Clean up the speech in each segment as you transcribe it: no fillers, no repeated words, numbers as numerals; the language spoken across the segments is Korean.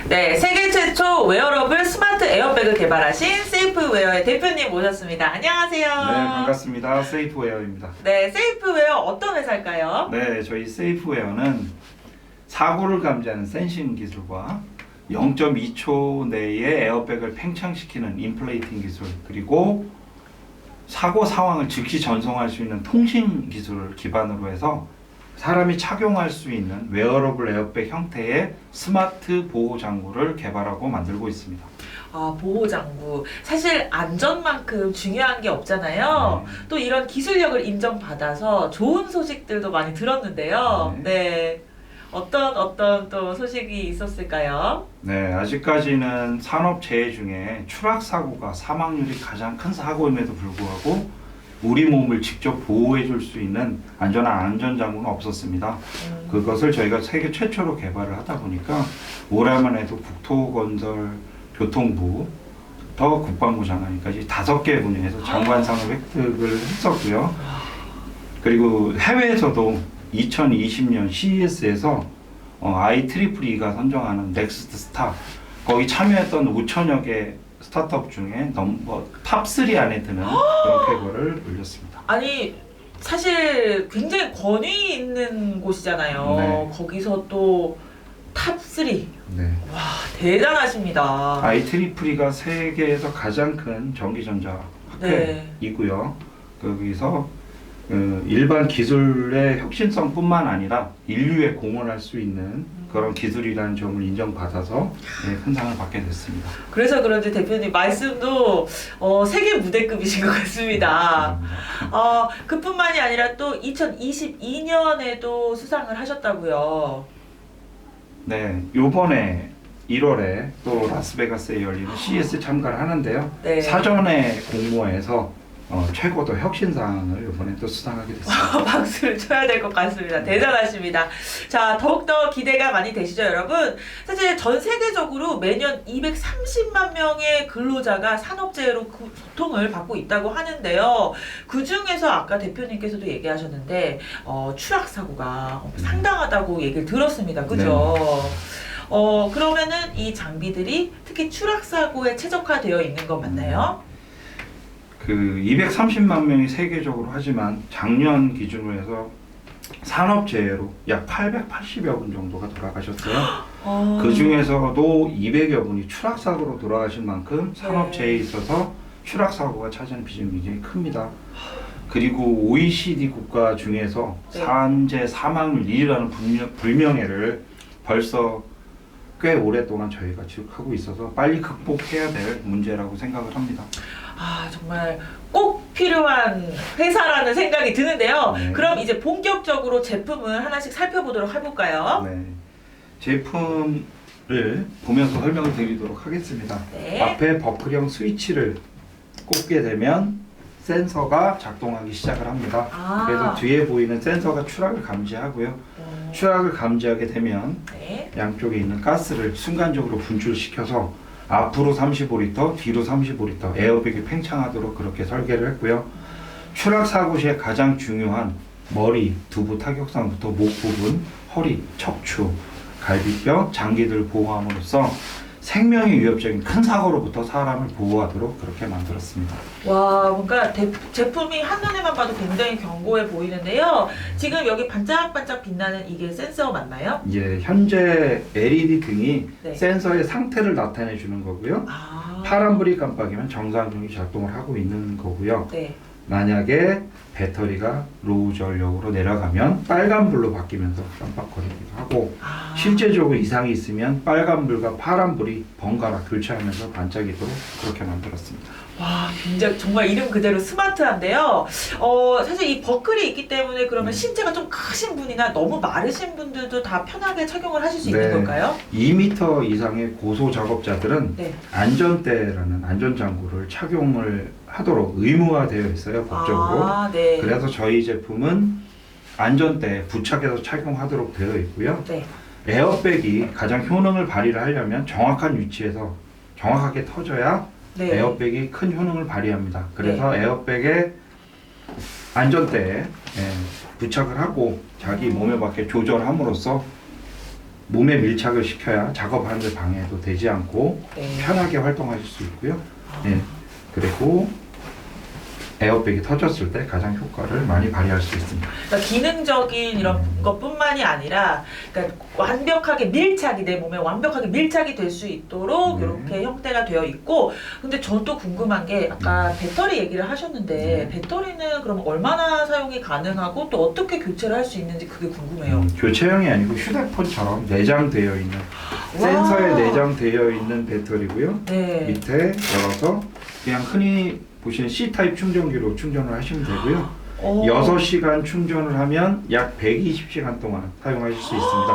네, 세계 최초 웨어러블 스마트 에어백을 개발하신 세이프웨어의 대표님 모셨습니다. 안녕하세요. 네, 반갑습니다. 세이프웨어입니다. 네, 세이프웨어 어떤 회사일까요? 네, 저희 세이프웨어는 사고를 감지하는 센싱 기술과 0.2초 내에 에어백을 팽창시키는 인플레이팅 기술, 그리고 사고 상황을 즉시 전송할 수 있는 통신 기술을 기반으로 해서 사람이 착용할 수 있는 웨어러블 에어백 형태의 스마트 보호 장구를 개발하고 만들고 있습니다. 아, 보호장구. 사실 안전만큼 중요한 게 없잖아요. 또 이런 기술력을 인정받아서 좋은 소식들도 많이 들었는데요. 네. 어떤 또 소식이 있었을까요? 네, 아직까지는 산업재해 중에 추락 사고가 사망률이 가장 큰 사고임에도 불구하고 우리 몸을 직접 보호해 줄 수 있는 안전한 안전장구는 없었습니다. 그것을 저희가 세계 최초로 개발을 하다 보니까 올해만 해도 국토건설 교통부 더 국방부 장관까지 5개 분야에서 장관상을 획득을 했었고요. 그리고 해외에서도 2020년 CES에서 IEEE가 선정하는 넥스트 스타 거기 참여했던 5천여 개 스타트업 중에 탑3 안에 드는 그런 쾌거를 올렸습니다. 아니, 사실 굉장히 권위 있는 곳이잖아요. 네. 거기서 또 탑3. 네. 와, 대단하십니다. IEEE가 세계에서 가장 큰 전기전자 학회이고요. 거기서 일반 기술의 혁신성뿐만 아니라 인류에 공헌할 수 있는 그런 기술이라는 점을 인정받아서 큰 상을 받게 됐습니다. 그래서 그런지 대표님 말씀도 세계 무대급이신 것 같습니다. 그뿐만이 아니라 또 2022년에도 수상을 하셨다고요. 네, 요번에 1월에 또 라스베가스에 열리는 CES 참가를 하는데요. 네. 사전에 공모해서 최고도 혁신상을 이번에 또 수상하게 됐습니다. 박수를 쳐야 될 것 같습니다. 대단하십니다. 자, 더욱더 기대가 많이 되시죠, 여러분? 사실 전 세계적으로 매년 230만 명의 근로자가 산업재해로 고통을 받고 있다고 하는데요. 그 중에서 아까 대표님께서도 얘기하셨는데 추락 사고가 상당하다고 얘기를 들었습니다. 그죠? 네. 그러면은 이 장비들이 특히 추락 사고에 최적화되어 있는 거 맞나요? 230만 명이 세계적으로 하지만 작년 기준으로 해서 산업재해로 약 880여 분 정도가 돌아가셨어요. 그 중에서도 200여 분이 추락사고로 돌아가신 만큼 산업재해에 있어서 추락사고가 차지하는 비중이 굉장히 큽니다. 그리고 OECD 국가 중에서 산재 사망률 1위라는 불명예를 벌써 꽤 오랫동안 저희가 지속하고 있어서 빨리 극복해야 될 문제라고 생각을 합니다. 정말 꼭 필요한 회사라는 생각이 드는데요. 네. 그럼 이제 본격적으로 제품을 하나씩 살펴보도록 해볼까요? 네. 제품을 보면서 설명을 드리도록 하겠습니다. 네. 앞에 버클형 스위치를 꽂게 되면 센서가 작동하기 시작을 합니다. 그래서 뒤에 보이는 센서가 추락을 감지하고요. 추락을 감지하게 되면 양쪽에 있는 가스를 순간적으로 분출시켜서 앞으로 35리터, 뒤로 35리터 에어백이 팽창하도록 그렇게 설계를 했고요. 추락 사고 시에 가장 중요한 머리, 두부 타격상부터 목 부분, 허리, 척추, 갈비뼈, 장기들을 보호함으로써 생명이 위협적인 큰 사고로부터 사람을 보호하도록 그렇게 만들었습니다. 와, 뭔가 제품이 한눈에만 봐도 굉장히 견고해 보이는데요. 지금 여기 반짝반짝 빛나는 이게 센서 맞나요? 예, 현재 LED 등이 센서의 상태를 나타내 주는 거고요. 파란불이 깜빡이면 정상적인 작동을 하고 있는 거고요. 만약에 배터리가 로우 전력으로 내려가면 빨간불로 바뀌면서 깜빡거리기도 하고 실제적으로 이상이 있으면 빨간불과 파란불이 번갈아 교체하면서 반짝이도록 그렇게 만들었습니다. 와, 굉장히 정말 이름 그대로 스마트한데요. 사실 이 버클이 있기 때문에 그러면 신체가 좀 크신 분이나 너무 마르신 분들도 다 편하게 착용을 하실 수 있는 걸까요? 2m 이상의 고소 작업자들은 안전대라는 안전장구를 착용을 하도록 의무화되어 있어요, 법적으로. 그래서 저희 제품은 안전대에 부착해서 착용하도록 되어 있고요. 에어백이 가장 효능을 발휘를 하려면 정확한 위치에서 정확하게 터져야 에어백이 큰 효능을 발휘합니다. 그래서 에어백의 안전대에 부착을 하고 자기 몸에 맞게 조절함으로써 몸에 밀착을 시켜야 작업하는 데 방해도 되지 않고 네. 편하게 활동하실 수 있고요. 네. 그리고 에어백이 터졌을 때 가장 효과를 많이 발휘할 수 있습니다. 그러니까 기능적인 이런 것뿐만이 아니라 그러니까 완벽하게 밀착이 내 몸에 완벽하게 밀착이 될 수 있도록 네. 이렇게 형태가 되어 있고 근데 전 또 궁금한 게 아까 배터리 얘기를 하셨는데 배터리는 그럼 얼마나 사용이 가능하고 또 어떻게 교체를 할 수 있는지 그게 궁금해요. 교체형이 아니고 휴대폰처럼 내장되어 있는 센서에 내장되어 있는 배터리고요. 네. 밑에 열어서 그냥 흔히 보시는 C타입 충전기로 충전을 하시면 되고요. 6시간 충전을 하면 약 120시간 동안 사용하실 수 있습니다.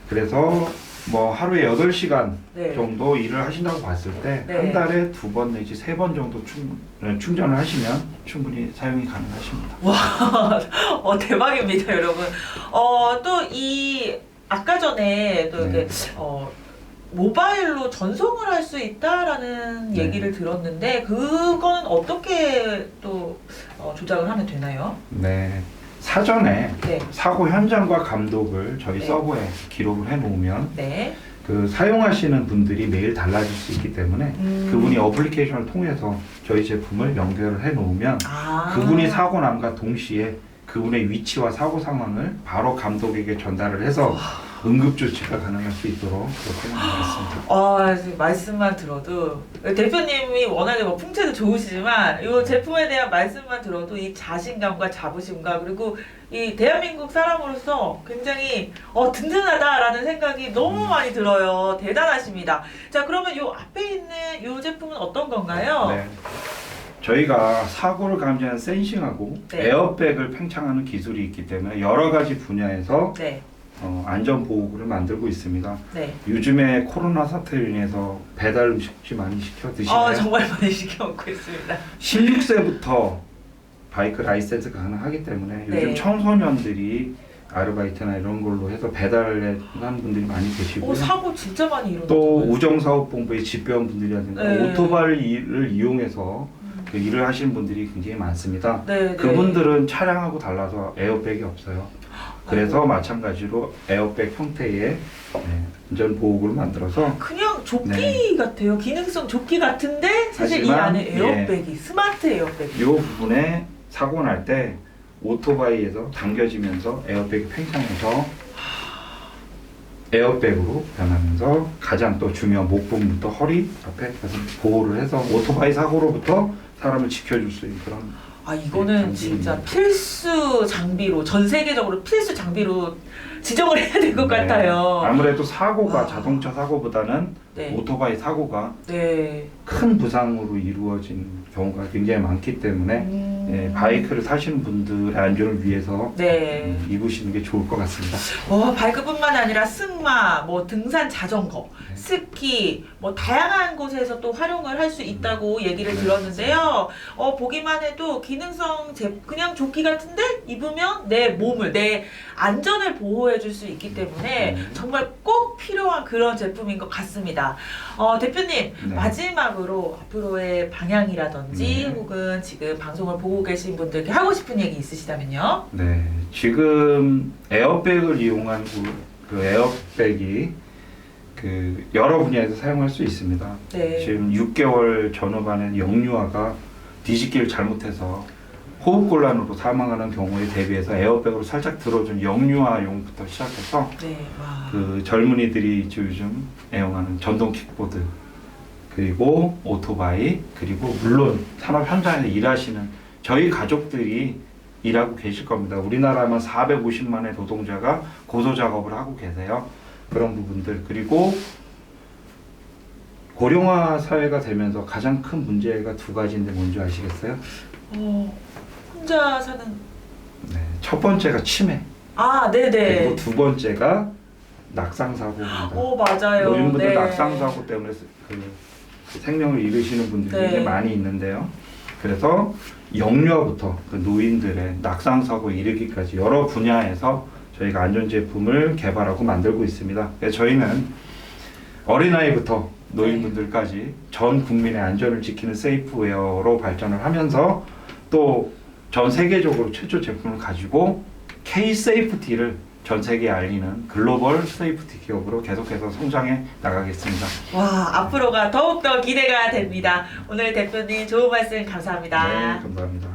그래서 뭐 하루에 8시간 네. 정도 일을 하신다고 봤을 때 네. 한 달에 2번 내지 3번 정도 충전을 하시면 충분히 사용이 가능하십니다. 와, 대박입니다, 여러분. 또 이 아까 전에 또 이렇게 모바일로 전송을 할 수 있다라는 네. 얘기를 들었는데 그건 어떻게 또 조작을 하면 되나요? 네. 사전에 네. 사고 현장과 감독을 저희 네. 서버에 기록을 해 놓으면 네. 그 사용하시는 분들이 매일 달라질 수 있기 때문에 그분이 어플리케이션을 통해서 저희 제품을 연결을 해 놓으면 그분이 사고 남과 동시에 그분의 위치와 사고 상황을 바로 감독에게 전달을 해서 응급조치가 가능할 수 있도록 그렇게 만들었습니다. 말씀만 들어도 대표님이 워낙에 뭐 풍채도 좋으시지만 이 제품에 대한 말씀만 들어도 이 자신감과 자부심과 그리고 이 대한민국 사람으로서 굉장히 든든하다라는 생각이 너무 많이 들어요. 대단하십니다. 자, 그러면 이 앞에 있는 이 제품은 어떤 건가요? 네. 저희가 사고를 감지하는 센싱하고 네. 에어백을 팽창하는 기술이 있기 때문에 여러 가지 분야에서 네. 안전보호구를 만들고 있습니다. 네. 요즘에 코로나 사태로 인해서 배달 음식 많이 시켜 드시나요? 정말 많이 시켜 먹고 있습니다. 16세부터 바이크 라이센스가 가능하기 때문에 요즘 네. 청소년들이 아르바이트나 이런 걸로 해서 배달을 하는 분들이 많이 계시고요. 사고 진짜 많이 일어나요. 또 우정사업본부의 집배원분들이라든가 네. 오토바이를 이용해서 그 일을 하시는 분들이 굉장히 많습니다. 네, 그분들은 차량하고 달라서 에어백이 없어요. 그래서 마찬가지로 에어백 형태의 안전보호구를 만들어서 그냥 조끼 네. 같아요. 기능성 조끼 같은데 사실 이 하지만, 안에 에어백이 스마트 에어백이. 이 부분에 사고 날 때 오토바이에서 당겨지면서 에어백이 팽창해서 에어백으로 변하면서 가장 또 중요한 목 부분부터 허리, 앞에 가슴 보호를 해서 오토바이 사고로부터 사람을 지켜줄 수 있는 그런 이거는 진짜 필수 장비로 전 세계적으로 필수 장비로 지정을 해야 될 것 같아요. 아무래도 사고가 자동차 사고보다는 네. 오토바이 사고가 네. 큰 부상으로 이루어진 경우가 굉장히 많기 때문에 바이크를 타시는 분들의 안전을 위해서 네. 입으시는 게 좋을 것 같습니다. 바이크뿐만 아니라 승마, 뭐 등산 자전거, 스키, 뭐 다양한 곳에서 또 활용을 할 수 있다고 얘기를 들었는데요. 보기만 해도 기능성 그냥 조끼 같은데 입으면 내 몸을 내 안전을 보호해 줄 수 있기 때문에 정말 꼭 필요한 그런 제품인 것 같습니다. 대표님 네. 마지막으로 앞으로의 방향이라든지 혹은 지금 방송을 보고 계신 분들께 하고 싶은 얘기 있으시다면요. 네, 지금 에어백을 이용한 그 에어백이 그 여러 분야에서 사용할 수 있습니다. 네. 지금 6개월 전후반에 영유아가 뒤집기를 잘못해서 호흡곤란으로 사망하는 경우에 대비해서 에어백으로 살짝 들어준 영유아용부터 시작해서 네. 와. 그 젊은이들이 요즘 애용하는 전동 킥보드 그리고 오토바이 그리고 물론 산업 현장에서 일하시는 저희 가족들이 일하고 계실 겁니다. 우리나라만 450만의 노동자가 고소 작업을 하고 계세요. 그런 부분들 그리고 고령화 사회가 되면서 가장 큰 문제가 두 가지인데 뭔지 아시겠어요? 혼자 사는. 네, 첫 번째가 치매. 네네. 그리고 두 번째가 낙상 사고입니다. 맞아요. 노인분들 네. 낙상 사고 때문에 그 생명을 잃으시는 분들이 네. 굉장히 많이 있는데요. 그래서 영유아부터 그 노인들의 낙상 사고에 이르기까지 여러 분야에서 저희가 안전 제품을 개발하고 만들고 있습니다. 그래서 저희는 어린아이부터 노인분들까지 전 국민의 안전을 지키는 세이프웨어로 발전을 하면서 또 전 세계적으로 최초 제품을 가지고 K-세이프티를 전 세계에 알리는 글로벌 세이프티 기업으로 계속해서 성장해 나가겠습니다. 와, 앞으로가 더욱더 기대가 됩니다. 오늘 대표님 좋은 말씀 감사합니다. 네, 감사합니다.